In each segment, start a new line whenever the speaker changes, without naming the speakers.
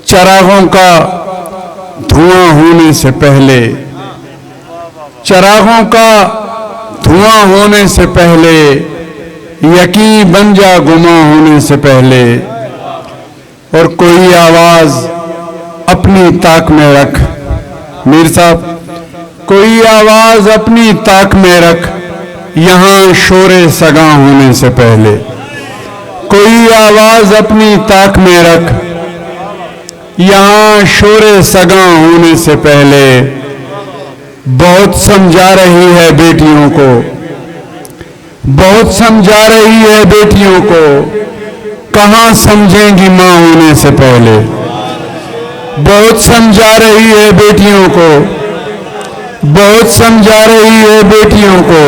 चरागों का धुआं होने से पहले, चरागों का धुआं होने से पहले, यकीन बन जा गुमा होने से पहले। और कोई आवाज अपनी ताक में रख, मीर साहब, कोई आवाज अपनी ताक में रख, यहां शोरे सगा होने से पहले। कोई आवाज अपनी ताक में रख, यहां शोरे सगा होने से पहले। बहुत समझा रही है बेटियों को, बहुत समझा रही है बेटियों को, कहां समझेंगी मां होने से पहले। बहुत समझा रही है बेटियों को, बहुत समझा रही है बेटियों को,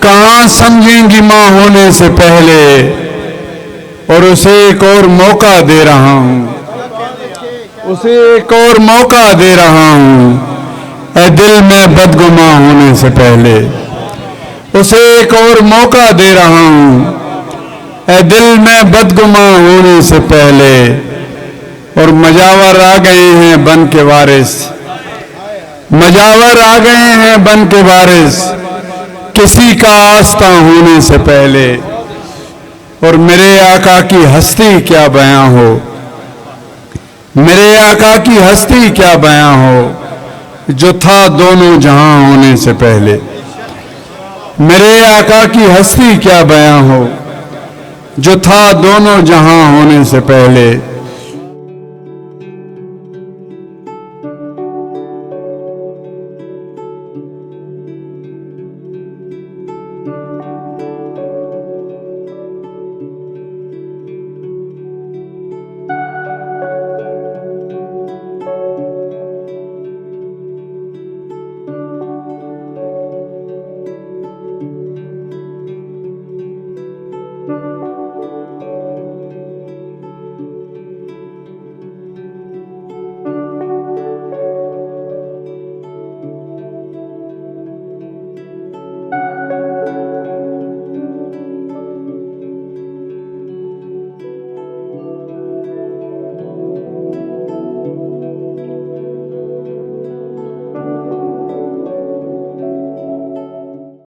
कहां समझेंगी मां होने से पहले। और उसे एक और मौका दे रहा हूं, उसे एक और मौका दे रहा हूं, ऐ दिल में बदगुमा होने से पहले। उसे एक और मौका दे रहा हूं, ऐ दिल में बदगुमा होने से पहले। और मजावर आ गए हैं बन के वारिस, मजावर आ गए हैं बन के वारिस, किसी का आस्था होने से पहले। और मेरे आका की हस्ती क्या बयां हो, मेरे आका की हस्ती क्या बयां हो, जो था दोनों जहां होने से पहले। मेरे आका की हस्ती क्या बयां हो, जो था दोनों जहां होने से पहले।